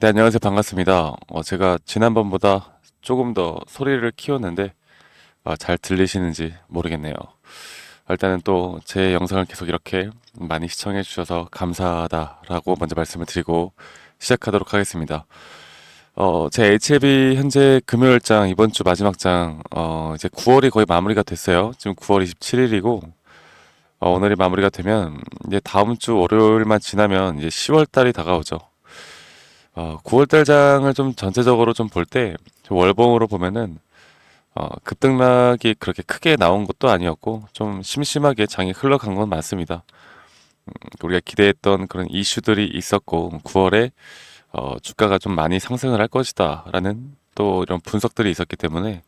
네, 안녕하세요. 반갑습니다. 제가 지난번보다 조금 더 소리를 키웠는데, 잘 들리시는지 모르겠네요. 일단은 또 제 영상을 계속 이렇게 많이 시청해 주셔서 감사하다라고 먼저 말씀을 드리고 시작하도록 하겠습니다. 제 HLB 현재 금요일장, 이번 주 마지막 장, 이제 9월이 거의 마무리가 됐어요. 지금 9월 27일이고, 오늘이 마무리가 되면, 이제 다음 주 월요일만 지나면 이제 10월 달이 다가오죠. 9월 달장을 좀 전체적으로 좀 볼 때 월봉으로 보면은 급등락이 그렇게 크게 나온 것도 아니었고 좀 심심하게 장이 흘러간 건 맞습니다. 우리가 기대했던 그런 이슈들이 있었고 9월에 주가가 좀 많이 상승을 할 것이다라는 또 이런 분석들이 있었기 때문에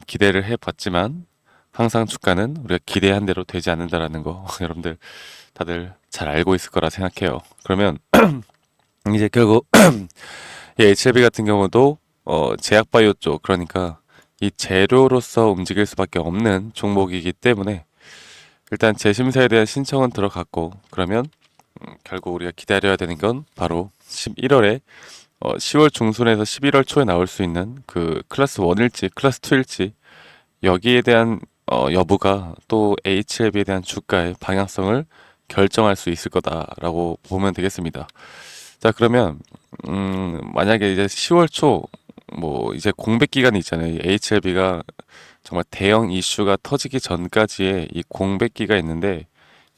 기대를 해봤지만 항상 주가는 우리가 기대한 대로 되지 않는다라는 거 여러분들 다들 잘 알고 있을 거라 생각해요. 그러면 이제 결국 이 HLB 같은 경우도 제약바이오 쪽 그러니까 이 재료로서 움직일 수밖에 없는 종목이기 때문에 일단 재심사에 대한 신청은 들어갔고 그러면 결국 우리가 기다려야 되는 건 바로 11월에 10월 중순에서 11월 초에 나올 수 있는 그 클래스 1일지 클래스 2일지 여기에 대한 여부가 또 HLB에 대한 주가의 방향성을 결정할 수 있을 거다라고 보면 되겠습니다. 자, 그러면, 만약에 이제 10월 초, 뭐, 이제 공백 기간이 있잖아요. HLB가 정말 대형 이슈가 터지기 전까지의 이 공백기가 있는데,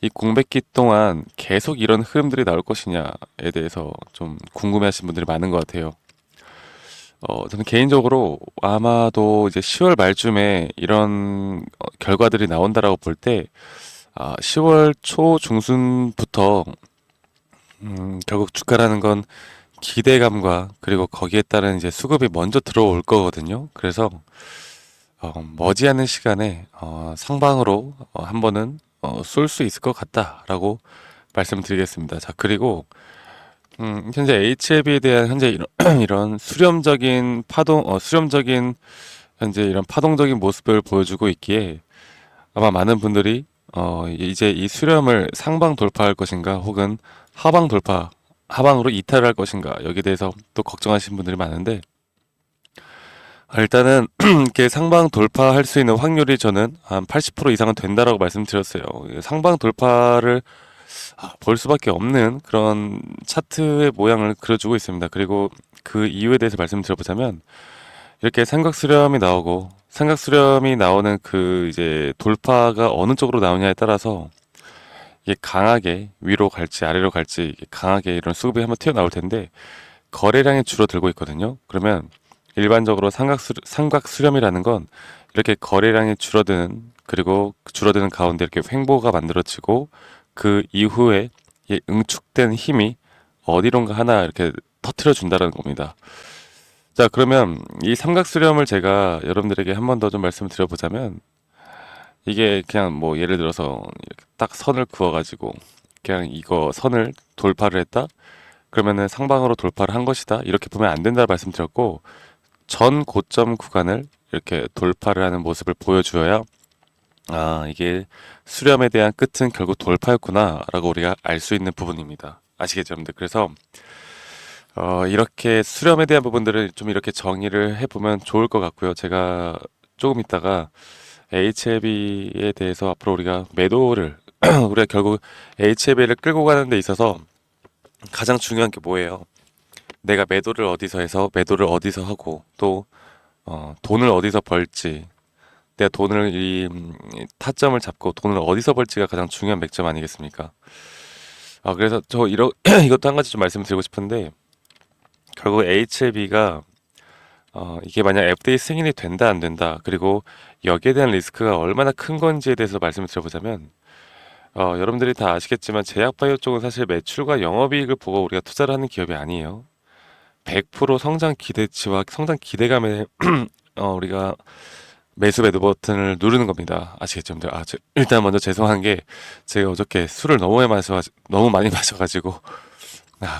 이 공백기 동안 계속 이런 흐름들이 나올 것이냐에 대해서 좀 궁금해하시는 분들이 많은 것 같아요. 저는 개인적으로 아마도 이제 10월 말쯤에 이런 결과들이 나온다라고 볼 때, 10월 초 중순부터 결국 주가라는 건 기대감과 그리고 거기에 따른 이제 수급이 먼저 들어올 거거든요. 그래서 머지않은 시간에 상방으로 한 번은 쏠 수 있을 것 같다라고 말씀드리겠습니다. 자, 그리고 현재 HLB에 대한 현재 이런, 이런 수렴적인 파동, 수렴적인 현재 이런 파동적인 모습을 보여주고 있기에 아마 많은 분들이 이제 이 수렴을 상방 돌파할 것인가 혹은 하방 돌파, 하방으로 이탈할 것인가 여기에 대해서 또 걱정하시는 분들이 많은데 일단은 이렇게 상방 돌파할 수 있는 확률이 저는 한 80% 이상은 된다라고 말씀드렸어요. 상방 돌파를 볼 수밖에 없는 그런 차트의 모양을 그려주고 있습니다. 그리고 그 이유에 대해서 말씀드려보자면 이렇게 삼각 수렴이 나오고 삼각 수렴이 나오는 그 이제 돌파가 어느 쪽으로 나오냐에 따라서 이게 강하게 위로 갈지 아래로 갈지 이게 강하게 이런 수급이 한번 튀어나올 텐데 거래량이 줄어들고 있거든요. 그러면 일반적으로 삼각 수렴이라는 건 이렇게 거래량이 줄어드는 그리고 그 줄어드는 가운데 이렇게 횡보가 만들어지고 그 이후에 이 응축된 힘이 어디론가 하나 이렇게 터트려 준다는 겁니다. 자, 그러면 이 삼각 수렴을 제가 여러분들에게 한 번 더 좀 말씀을 드려보자면 이게 그냥 뭐 예를 들어서 이렇게 딱 선을 그어가지고 그냥 이거 선을 돌파를 했다? 그러면은 상방으로 돌파를 한 것이다. 이렇게 보면 안 된다고 말씀드렸고 전 고점 구간을 이렇게 돌파를 하는 모습을 보여주어야 이게 수렴에 대한 끝은 결국 돌파였구나라고 우리가 알 수 있는 부분입니다. 아시겠죠, 여러분들? 그래서 이렇게 수렴에 대한 부분들을 좀 이렇게 정의를 해보면 좋을 것 같고요. 제가 조금 있다가 HLB에 대해서 앞으로 우리가 매도를 우리가 결국 HLB를 끌고 가는 데 있어서 가장 중요한 게 뭐예요? 내가 매도를 어디서 해서 매도를 어디서 하고 또 돈을 어디서 벌지 내가 돈을 이 타점을 잡고 돈을 어디서 벌지가 가장 중요한 맥점 아니겠습니까? 그래서 저 이것도 한 가지 좀 말씀드리고 싶은데 결국 HLB가 이게 만약 FDA 승인이 된다 안 된다 그리고 여기에 대한 리스크가 얼마나 큰 건지에 대해서 말씀을 드려보자면 여러분들이 다 아시겠지만 제약바이오 쪽은 사실 매출과 영업이익을 보고 우리가 투자를 하는 기업이 아니에요. 100% 성장 기대치와 성장 기대감에 우리가 매도 버튼을 누르는 겁니다. 아시겠죠? 여러분들? 일단 먼저 죄송한 게 제가 어저께 술을 너무 많이 마셔가지고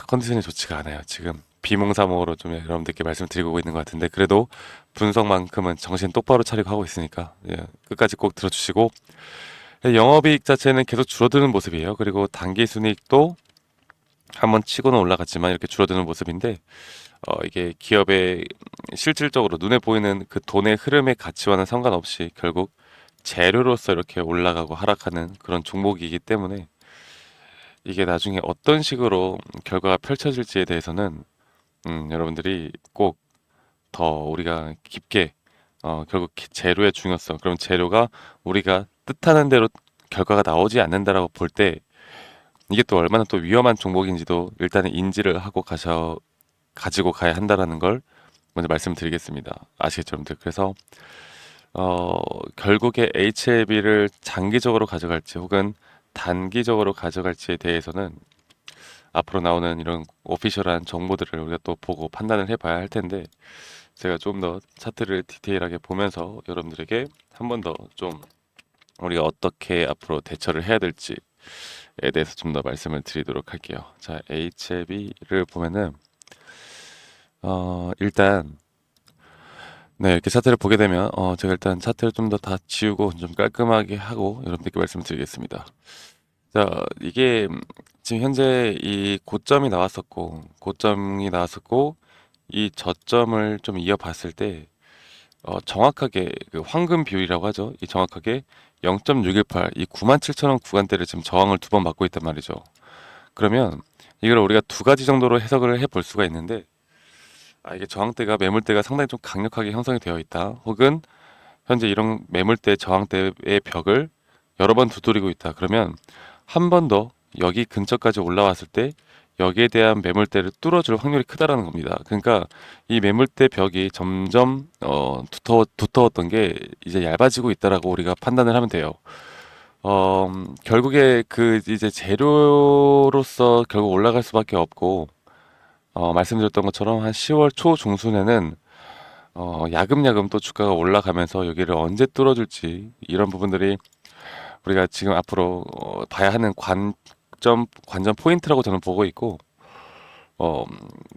컨디션이 좋지가 않아요. 지금 비몽사몽으로 좀 여러분들께 말씀드리고 있는 것 같은데 그래도 분석만큼은 정신 똑바로 차리고 하고 있으니까 끝까지 꼭 들어주시고 영업이익 자체는 계속 줄어드는 모습이에요. 그리고 단기순이익도 한번 치고는 올라갔지만 이렇게 줄어드는 모습인데 이게 기업의 실질적으로 눈에 보이는 그 돈의 흐름의 가치와는 상관없이 결국 재료로서 이렇게 올라가고 하락하는 그런 종목이기 때문에 이게 나중에 어떤 식으로 결과가 펼쳐질지에 대해서는 여러분들이 꼭 더 우리가 깊게 결국 재료의 중요성, 그럼 재료가 우리가 뜻하는 대로 결과가 나오지 않는다라고 볼 때 이게 또 얼마나 또 위험한 종목인지도 일단은 인지를 하고 가지고 가야 한다라는 걸 먼저 말씀드리겠습니다. 아시겠죠, 여러분들? 그래서 어, 결국에 HLB를 장기적으로 가져갈지 혹은 단기적으로 가져갈지에 대해서는 앞으로 나오는 이런 오피셜한 정보들을 우리가 또 보고 판단을 해봐야 할 텐데 제가 좀 더 차트를 디테일하게 보면서 여러분들에게 한 번 더 좀 우리가 어떻게 앞으로 대처를 해야 될지에 대해서 좀 더 말씀을 드리도록 할게요. 자, HLB를 보면은 일단 네, 이렇게 차트를 보게 되면 제가 일단 차트를 좀 더 다 지우고 좀 깔끔하게 하고 여러분들께 말씀드리겠습니다. 자, 이게 지금 현재 이 고점이 나왔었고 이 저점을 좀 이어봤을 때 정확하게 그 황금 비율이라고 하죠. 이 정확하게 0.618, 이 97,000원 구간대를 지금 저항을 두 번 받고 있단 말이죠. 그러면 이걸 우리가 두 가지 정도로 해석을 해볼 수가 있는데 이게 저항대가 매물대가 상당히 좀 강력하게 형성이 되어 있다. 혹은 현재 이런 매물대 저항대의 벽을 여러 번 두드리고 있다. 그러면 한 번 더 여기 근처까지 올라왔을 때 여기에 대한 매물대를 뚫어줄 확률이 크다라는 겁니다. 그러니까 이 매물대 벽이 점점 두터웠던 게 이제 얇아지고 있다라고 우리가 판단을 하면 돼요. 결국에 그 이제 재료로서 결국 올라갈 수밖에 없고 말씀드렸던 것처럼 한 10월 초 중순에는 야금야금 또 주가가 올라가면서 여기를 언제 뚫어줄지 이런 부분들이 우리가 지금 앞으로 봐야 하는 관전 포인트라고 저는 보고 있고 어,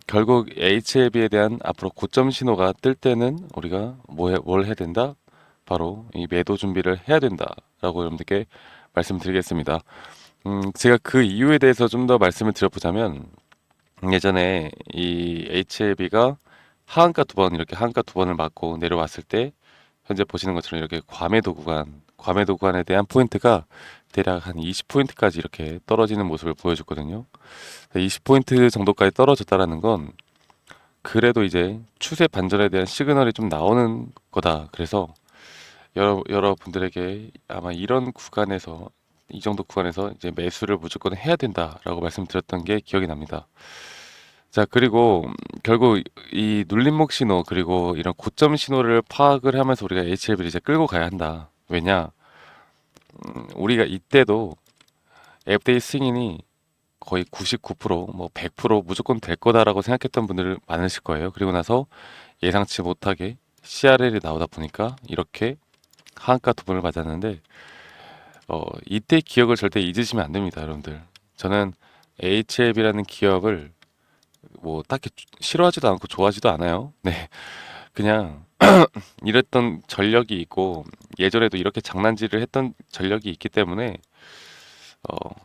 결국 HLB에 대한 앞으로 고점 신호가 뜰 때는 우리가 뭘 해야 된다? 바로 이 매도 준비를 해야 된다라고 여러분들께 말씀드리겠습니다. 제가 그 이유에 대해서 좀 더 말씀을 드려보자면 예전에 이 HLB가 이렇게 하한가 두 번을 맞고 내려왔을 때 현재 보시는 것처럼 이렇게 과매도 구간에 대한 포인트가 대략 한 20포인트까지 이렇게 떨어지는 모습을 보여줬거든요. 20포인트 정도까지 떨어졌다라는 건 그래도 이제 추세 반전에 대한 시그널이 좀 나오는 거다. 그래서 여러분들에게 아마 이 정도 구간에서 이제 매수를 무조건 해야 된다라고 말씀드렸던 게 기억이 납니다. 자, 그리고 결국 이 눌림목 신호 그리고 이런 고점 신호를 파악을 하면서 우리가 HLB를 이제 끌고 가야 한다. 왜냐? 우리가 이때도 FDA 승인이 거의 99%, 뭐 100% 무조건 될 거다라고 생각했던 분들 많으실 거예요. 그리고 나서 예상치 못하게 CRL이 나오다 보니까 이렇게 하한가 두 번을 맞았는데 이때 기억을 절대 잊으시면 안 됩니다, 여러분들. 저는 HLB라는 기업을 뭐 딱히 싫어하지도 않고 좋아하지도 않아요. 네, 그냥 이랬던 전력이 있고 예전에도 이렇게 장난질을 했던 전력이 있기 때문에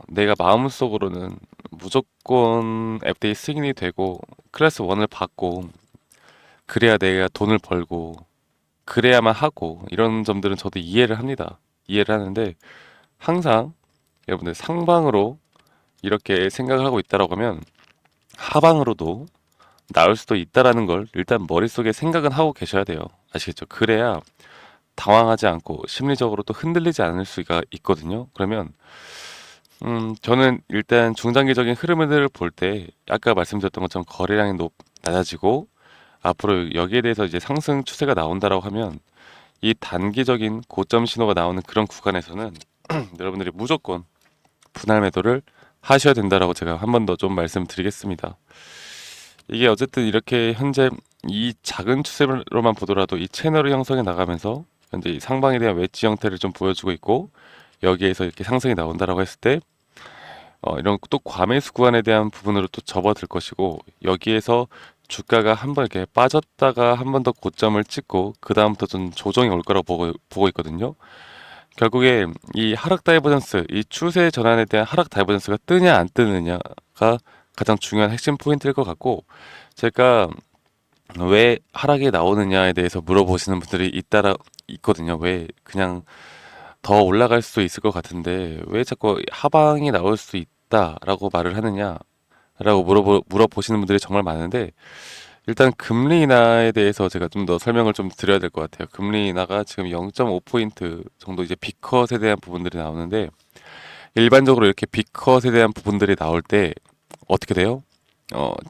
내가 마음속으로는 무조건 FDA 승인이 되고 클래스 1을 받고 그래야 내가 돈을 벌고 그래야만 하고 이런 점들은 저도 이해를 합니다. 이해를 하는데 항상 여러분들 상방으로 이렇게 생각을 하고 있다라고 하면 하방으로도 나올 수도 있다라는 걸 일단 머릿속에 생각은 하고 계셔야 돼요. 아시겠죠? 그래야 당황하지 않고 심리적으로 또 흔들리지 않을 수가 있거든요. 그러면 저는 일단 중장기적인 흐름을 볼 때 아까 말씀드렸던 것처럼 거래량이 낮아지고 앞으로 여기에 대해서 이제 상승 추세가 나온다라고 하면 이 단기적인 고점 신호가 나오는 그런 구간에서는 여러분들이 무조건 분할 매도를 하셔야 된다라고 제가 한 번 더 좀 말씀드리겠습니다. 이게 어쨌든 이렇게 현재 이 작은 추세로만 보더라도 이 채널을 형성해 나가면서 현재 이 상방에 대한 웨지 형태를 좀 보여주고 있고 여기에서 이렇게 상승이 나온다라고 했을 때 이런 또 과매수 구간에 대한 부분으로 또 접어들 것이고 여기에서 주가가 한번 이렇게 빠졌다가 한 번 더 고점을 찍고 그 다음부터 좀 조정이 올 거라고 보고 있거든요. 결국에 이 하락 다이버전스, 이 추세 전환에 대한 하락 다이버전스가 뜨냐 안 뜨느냐가 가장 중요한 핵심 포인트일 것 같고, 제가 왜 하락이 나오느냐에 대해서 물어보시는 분들이 있거든요. 왜 그냥 더 올라갈 수도 있을 것 같은데 왜 자꾸 하방이 나올 수 있다라고 말을 하느냐라고 물어보시는 분들이 정말 많은데, 일단 금리 인하에 대해서 제가 좀 더 설명을 좀 드려야 될 것 같아요. 금리 인하가 지금 0.5포인트 정도 이제 B컷에 대한 부분들이 나오는데, 일반적으로 이렇게 B컷에 대한 부분들이 나올 때 어떻게 돼요?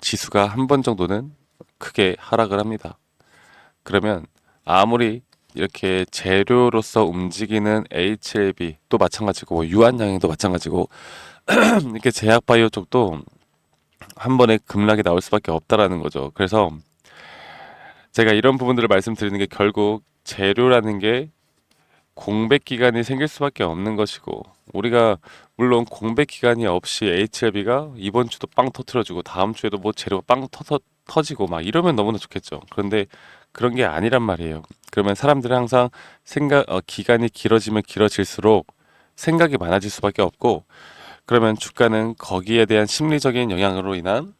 지수가 한 번 정도는 크게 하락을 합니다. 그러면 아무리 이렇게 재료로서 움직이는 HLB 또 마찬가지고, 뭐 유한양행도 마찬가지고, 이렇게 제약바이오 쪽도 한 번에 급락이 나올 수밖에 없다라는 거죠. 그래서 제가 이런 부분들을 말씀드리는 게, 결국 재료라는 게 공백 기간이 생길 수밖에 없는 것이고, 우리가 물론 공백 기간이 없이 HLB가 이번 주도 빵 터트려주고 다음 주에도 뭐 재료가 터지고 막 이러면 너무나 좋겠죠. 그런데 그런 게 아니란 말이에요. 그러면 사람들은 항상 기간이 길어지면 길어질수록 생각이 많아질 수밖에 없고, 그러면 주가는 거기에 대한 심리적인 영향으로 인한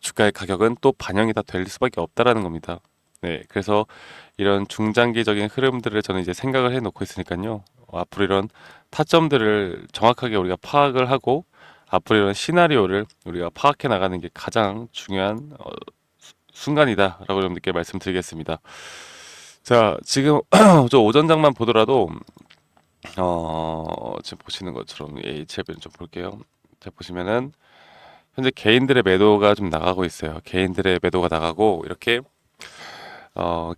주가의 가격은 또 반영이 다 될 수밖에 없다라는 겁니다. 네, 그래서 이런 중장기적인 흐름들을 저는 이제 생각을 해놓고 있으니까요. 앞으로 이런 타점들을 정확하게 우리가 파악을 하고, 앞으로 이런 시나리오를 우리가 파악해 나가는 게 가장 중요한 순간이다라고 여러분들께 말씀드리겠습니다. 자, 지금 저 오전장만 보더라도 지금 보시는 것처럼 HLB는 좀 볼게요. 자, 보시면은 현재 개인들의 매도가 좀 나가고 있어요. 개인들의 매도가 나가고, 이렇게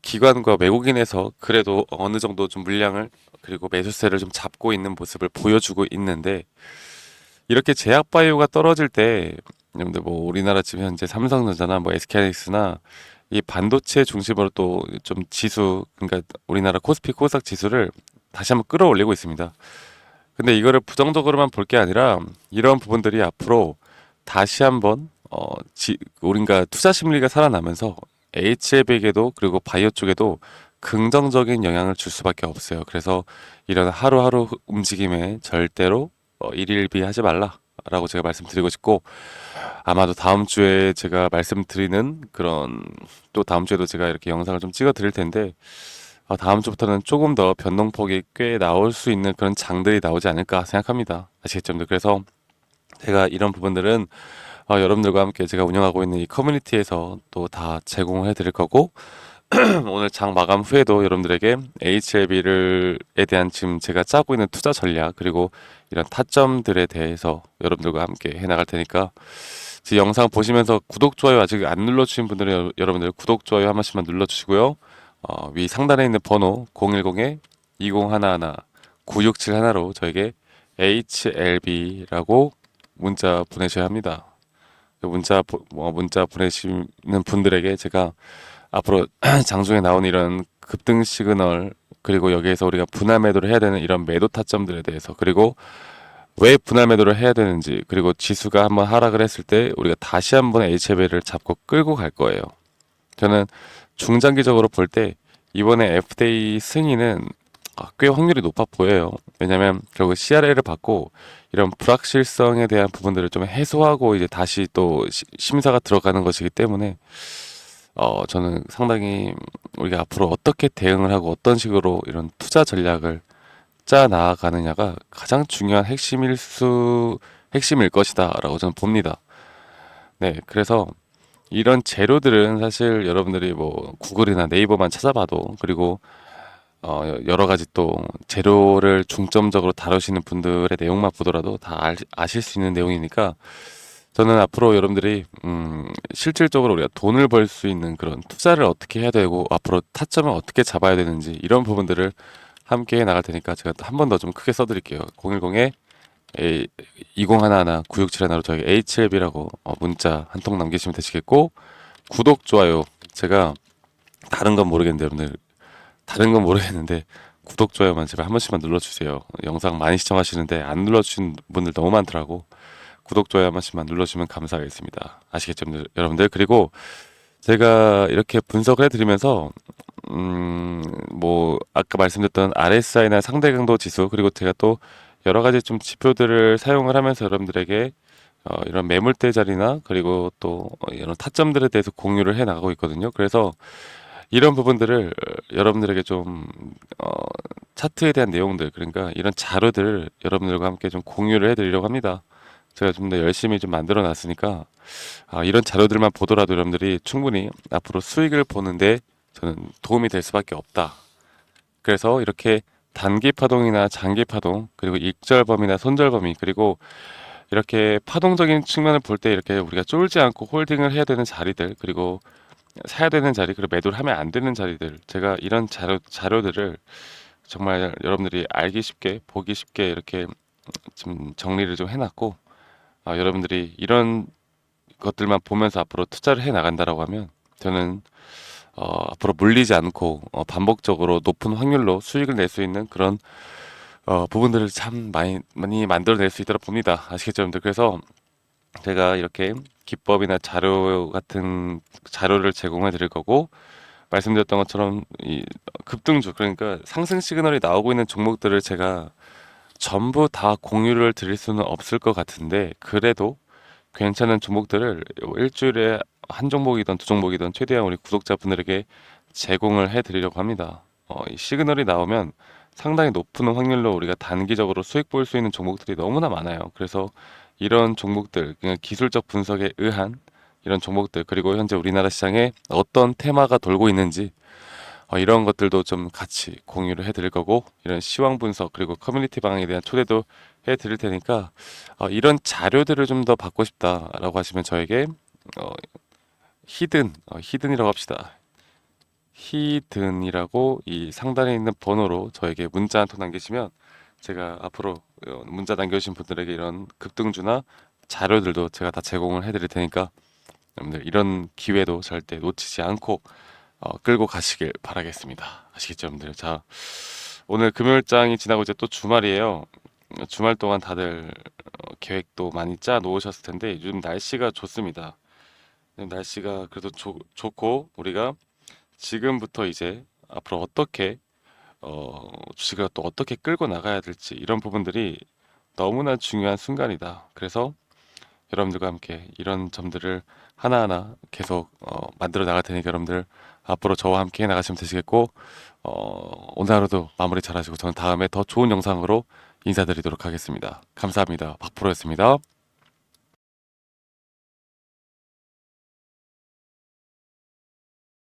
기관과 외국인에서 그래도 어느 정도 좀 물량을, 그리고 매수세를 좀 잡고 있는 모습을 보여주고 있는데, 이렇게 제약바이오가 떨어질 때 여러분들 뭐 우리나라 지금 현재 삼성전자나 뭐 SK하이닉스나 이 반도체 중심으로 또 좀 지수, 그러니까 우리나라 코스피 코스닥 지수를 다시 한번 끌어올리고 있습니다. 근데 이거를 부정적으로만 볼 게 아니라, 이런 부분들이 앞으로 다시 한번 우리가 투자 심리가 살아나면서 HL백에도, 그리고 바이오 쪽에도 긍정적인 영향을 줄 수밖에 없어요. 그래서 이런 하루하루 움직임에 절대로 일일비하지 말라라고 제가 말씀드리고 싶고, 아마도 다음 주에 제가 말씀드리는 그런, 또 다음 주에도 제가 이렇게 영상을 좀 찍어 드릴 텐데, 다음 주부터는 조금 더 변동폭이 꽤 나올 수 있는 그런 장들이 나오지 않을까 생각합니다. 아시겠죠? 그래서 제가 이런 부분들은 여러분들과 함께 제가 운영하고 있는 이 커뮤니티에서 또 다 제공해 드릴 거고, 오늘 장 마감 후에도 여러분들에게 HLB에 대한 지금 제가 짜고 있는 투자 전략, 그리고 이런 타점들에 대해서 여러분들과 함께 해 나갈 테니까, 지금 영상 보시면서 구독, 좋아요 아직 안 눌러주신 분들은 여러분들 구독, 좋아요 한 번씩만 눌러주시고요. 위 상단에 있는 번호 010-2011-9671로 저에게 HLB라고 문자 보내셔야 합니다. 문자 보내시는 분들에게 제가 앞으로 장중에 나온 이런 급등 시그널, 그리고 여기에서 우리가 분할 매도를 해야 되는 이런 매도 타점들에 대해서, 그리고 왜 분할 매도를 해야 되는지, 그리고 지수가 한번 하락을 했을 때 우리가 다시 한번 HLB를 잡고 끌고 갈 거예요. 저는 중장기적으로 볼 때 이번에 FDA 승인은 꽤 확률이 높아 보여요. 왜냐면 결국 CRL을 받고 이런 불확실성에 대한 부분들을 좀 해소하고 이제 다시 또 심사가 들어가는 것이기 때문에, 저는 상당히 우리가 앞으로 어떻게 대응을 하고 어떤 식으로 이런 투자 전략을 짜 나아가느냐가 가장 중요한 핵심일 것이다라고 저는 봅니다. 네, 그래서 이런 재료들은 사실 여러분들이 뭐 구글이나 네이버만 찾아봐도, 그리고 여러 가지 또 재료를 중점적으로 다루시는 분들의 내용만 보더라도 다 아실 수 있는 내용이니까, 저는 앞으로 여러분들이 실질적으로 우리가 돈을 벌 수 있는 그런 투자를 어떻게 해야 되고, 앞으로 타점을 어떻게 잡아야 되는지, 이런 부분들을 함께 해 나갈 테니까 제가 또 한 번 더 좀 크게 써드릴게요. 010에 2011-9671로 저희 HLB라고 문자 한 통 남기시면 되시겠고, 구독, 좋아요, 제가 다른 건 모르겠는데 여러분들, 다른 건 모르겠는데 구독, 좋아요만 제발 한 번씩만 눌러주세요. 영상 많이 시청하시는데 안 눌러주신 분들 너무 많더라고. 구독, 좋아요 한 번씩만 눌러주시면 감사하겠습니다. 아시겠죠, 여러분들? 그리고 제가 이렇게 분석을 해드리면서 뭐 아까 말씀드렸던 RSI나 상대 강도 지수, 그리고 제가 또 여러 가지 좀 지표들을 사용을 하면서 여러분들에게 이런 매물대 자리나 그리고 또 이런 타점들에 대해서 공유를 해 나가고 있거든요. 그래서 이런 부분들을 여러분들에게 좀 어, 차트에 대한 내용들 그러니까 이런 자료들을 여러분들과 함께 좀 공유를 해드리려고 합니다. 제가 좀 더 열심히 좀 만들어 놨으니까 이런 자료들만 보더라도 여러분들이 충분히 앞으로 수익을 보는데 저는 도움이 될 수밖에 없다. 그래서 이렇게 단기 파동이나 장기 파동 그리고 익절범위나 손절범위 그리고 이렇게 파동적인 측면을 볼 때 이렇게 우리가 쫄지 않고 홀딩을 해야 되는 자리들 그리고 사야 되는 자리 그리고 매도를 하면 안 되는 자리들 제가 이런 자료들을 정말 여러분들이 알기 쉽게 보기 쉽게 이렇게 좀 정리를 좀 해놨고 여러분들이 이런 것들만 보면서 앞으로 투자를 해 나간다라고 하면 저는 앞으로 물리지 않고 반복적으로 높은 확률로 수익을 낼 수 있는 그런 부분들을 참 많이 만들어낼 수 있도록 봅니다. 아시겠죠, 여러분들? 그래서 제가 이렇게 기법이나 자료 같은 자료를 제공해 드릴 거고 말씀드렸던 것처럼 이 급등주 그러니까 상승 시그널이 나오고 있는 종목들을 제가 전부 다 공유를 드릴 수는 없을 것 같은데 그래도 괜찮은 종목들을 일주일에 한 종목이든 두 종목이든 최대한 우리 구독자분들에게 제공을 해 드리려고 합니다. 이 시그널이 나오면 상당히 높은 확률로 우리가 단기적으로 수익 볼 수 있는 종목들이 너무나 많아요. 그래서 이런 종목들, 그냥 기술적 분석에 의한 이런 종목들, 그리고 현재 우리나라 시장에 어떤 테마가 돌고 있는지 이런 것들도 좀 같이 공유를 해드릴 거고 이런 시황 분석 그리고 커뮤니티 방에 대한 초대도 해드릴 테니까 이런 자료들을 좀 더 받고 싶다라고 하시면 저에게 어, 히든이라고 합시다. 히든이라고 이 상단에 있는 번호로 저에게 문자 한 통 남기시면 제가 앞으로 문자 남겨주신 분들에게 이런 급등주나 자료들도 제가 다 제공을 해드릴 테니까 여러분들 이런 기회도 절대 놓치지 않고 끌고 가시길 바라겠습니다. 아시겠죠, 여러분들? 자, 오늘 금요일장이 지나고 이제 또 주말이에요. 주말 동안 다들 계획도 많이 짜 놓으셨을 텐데 요즘 날씨가 좋습니다. 날씨가 그래도 좋고 우리가 지금부터 이제 앞으로 어떻게 주식을 또 어떻게 끌고 나가야 될지 이런 부분들이 너무나 중요한 순간이다. 그래서 여러분들과 함께 이런 점들을 하나하나 계속 만들어 나갈 테니까 여러분들 앞으로 저와 함께 나가시면 되시겠고 오늘 하루도 마무리 잘하시고 저는 다음에 더 좋은 영상으로 인사드리도록 하겠습니다. 감사합니다. 박프로였습니다.